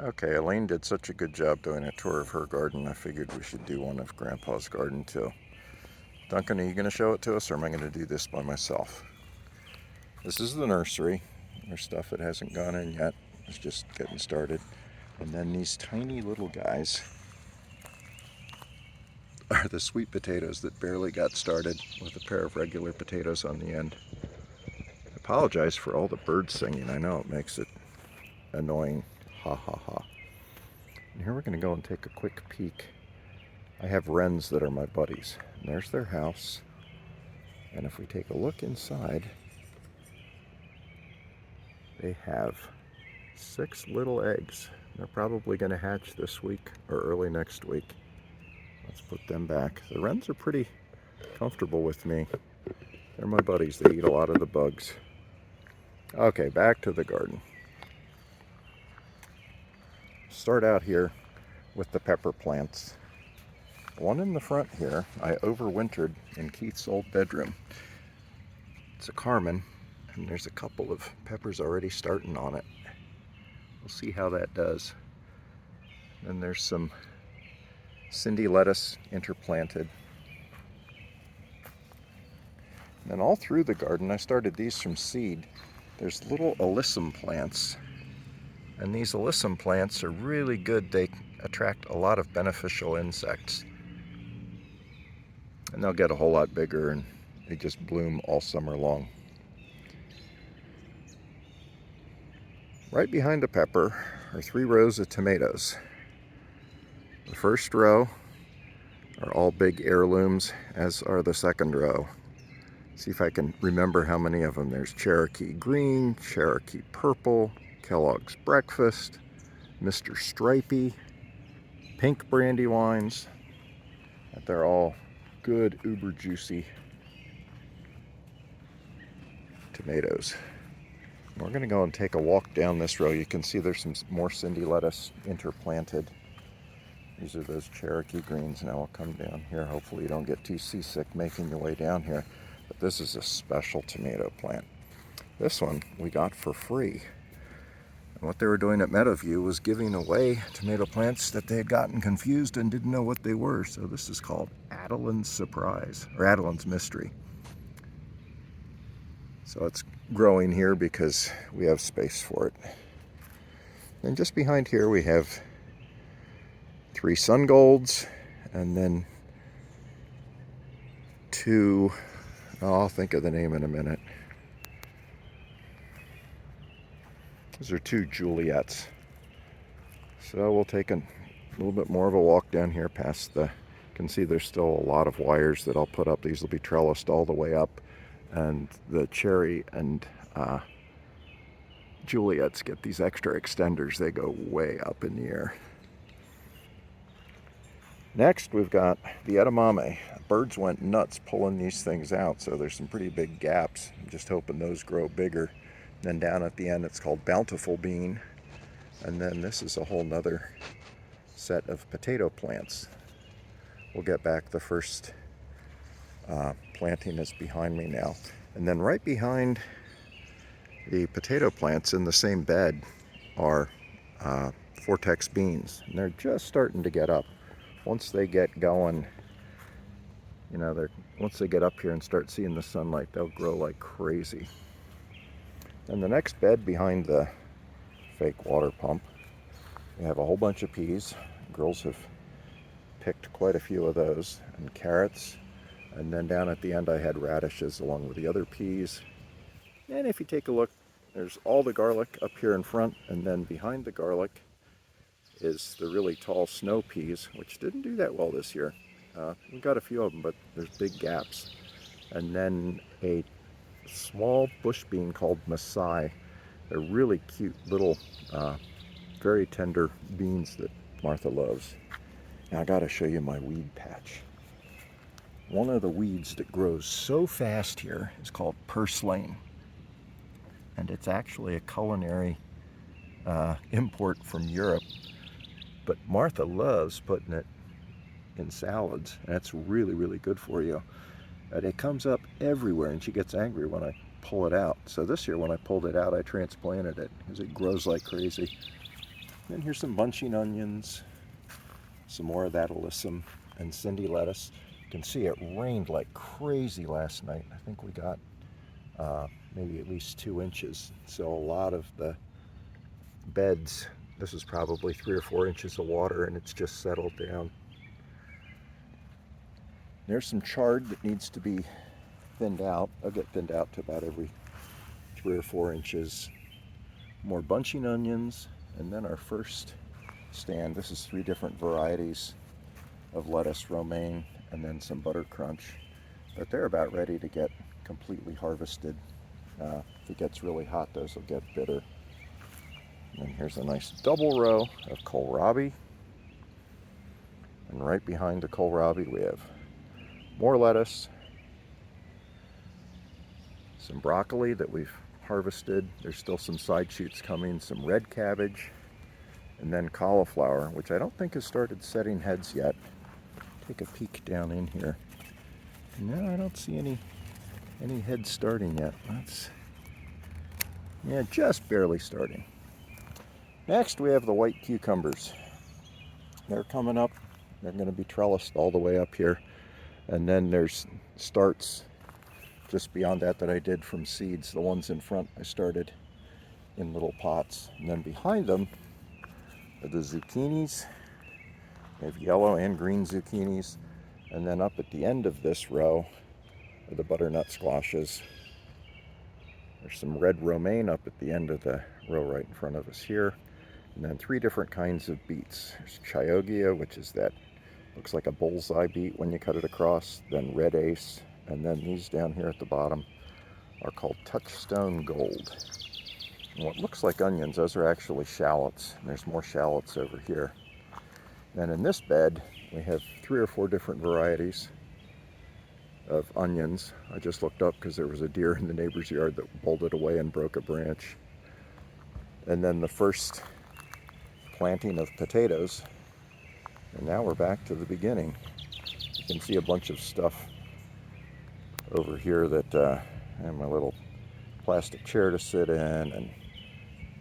Okay, Elaine did such a good job doing a tour of her garden, I figured we should do one of Grandpa's garden too. Duncan, are you going to show it to us, or am I going to do this by myself? This is the nursery. There's stuff that hasn't gone in yet. It's just getting started. And then these tiny little guys are the sweet potatoes that barely got started with a pair of regular potatoes on the end. I apologize for all the birds singing. I know it makes it annoying. Ha ha ha. And here we're going to go and take a quick peek. I have wrens that are my buddies. And there's their house. And if we take a look inside, they have 6 little eggs. They're probably going to hatch this week or early next week. Let's put them back. The wrens are pretty comfortable with me. They're my buddies. They eat a lot of the bugs. Okay, back to the garden. Start out here with the pepper plants. One in the front here, I overwintered in Keith's old bedroom. It's a Carmen, and there's a couple of peppers already starting on it. We'll see how that does. Then there's some Cindy lettuce interplanted. And then all through the garden, I started these from seed. There's little alyssum plants. And these alyssum plants are really good. They attract a lot of beneficial insects. And they'll get a whole lot bigger, and they just bloom all summer long. Right behind the pepper are 3 rows of tomatoes. The first row are all big heirlooms, as are the second row. See if I can remember how many of them. There's Cherokee Green, Cherokee Purple, Kellogg's Breakfast, Mr. Stripey, Pink Brandywines. They're all good, uber juicy tomatoes. We're going to go and take a walk down this row. You can see there's some more Cindy lettuce interplanted. These are those Cherokee greens. Now we'll come down here. Hopefully you don't get too seasick making your way down here. But this is a special tomato plant. This one we got for free. And what they were doing at Meadowview was giving away tomato plants that they had gotten confused and didn't know what they were. So this is called Adeline's Surprise, or Adeline's Mystery. So it's growing here because we have space for it. And just behind here we have 3 sun golds, and then 2, I'll think of the name in a minute. Those are 2 Juliets. So we'll take a little bit more of a walk down here past you can see there's still a lot of wires that I'll put up. These will be trellised all the way up. And the cherry and Juliets get these extra extenders. They go way up in the air. Next, we've got the edamame. Birds went nuts pulling these things out, so there's some pretty big gaps. I'm just hoping those grow bigger. Then down at the end, it's called Bountiful Bean. And then this is a whole nother set of potato plants. We'll get back the first planting is behind me now. And then right behind the potato plants in the same bed are Vortex beans. And they're just starting to get up. Once they get going, you know, once they get up here and start seeing the sunlight, they'll grow like crazy. And the next bed behind the fake water pump, we have a whole bunch of peas. Girls have picked quite a few of those, and carrots. And then down at the end I had radishes along with the other peas. And if you take a look, there's all the garlic up here in front, and then behind the garlic is the really tall snow peas, which didn't do that well this year. We got a few of them, but there's big gaps. And then a small bush bean called Maasai. They're really cute little, very tender beans that Martha loves. Now I gotta show you my weed patch. One of the weeds that grows so fast here is called purslane. And it's actually a culinary import from Europe. But Martha loves putting it in salads. And it's really, really good for you. And it comes up everywhere, and she gets angry when I pull it out. So this year when I pulled it out, I transplanted it because it grows like crazy. Then here's some bunching onions, some more of that alyssum, and Cindy lettuce. You can see it rained like crazy last night. I think we got maybe at least 2 inches. So a lot of the beds, this is probably 3 or 4 inches of water, and it's just settled down. There's some chard that needs to be thinned out. I'll get thinned out to about every 3 or 4 inches. More bunching onions, and then our first stand. This is 3 different varieties of lettuce, romaine, and then some butter crunch. But they're about ready to get completely harvested. If it gets really hot, those will get bitter. And here's a nice double row of kohlrabi. And right behind the kohlrabi we have more lettuce, some broccoli that we've harvested. There's still some side shoots coming, some red cabbage, and then cauliflower, which I don't think has started setting heads yet. Take a peek down in here. No, I don't see any heads starting yet. Yeah, just barely starting. Next we have the white cucumbers. They're coming up. They're going to be trellised all the way up here. And then there's starts just beyond that I did from seeds. The ones in front I started in little pots. And then behind them are the zucchinis. We have yellow and green zucchinis. And then up at the end of this row are the butternut squashes. There's some red romaine up at the end of the row right in front of us here. And then 3 different kinds of beets. There's chioggia, which is that, looks like a bullseye beet when you cut it across. Then red ace. And then these down here at the bottom are called touchstone gold. And what looks like onions, those are actually shallots. And there's more shallots over here. Then in this bed, we have 3 or 4 different varieties of onions. I just looked up because there was a deer in the neighbor's yard that bolted away and broke a branch. And then the first planting of potatoes. And now we're back to the beginning. You can see a bunch of stuff over here that I have my little plastic chair to sit in and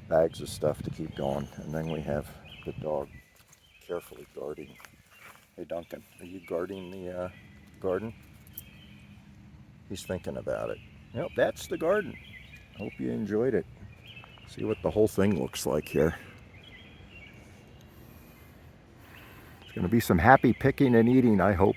bags of stuff to keep going. And then we have the dog carefully guarding. Hey Duncan, are you guarding the garden? He's thinking about it. Yep, that's the garden. Hope you enjoyed it. See what the whole thing looks like here. It's going to be some happy picking and eating, I hope.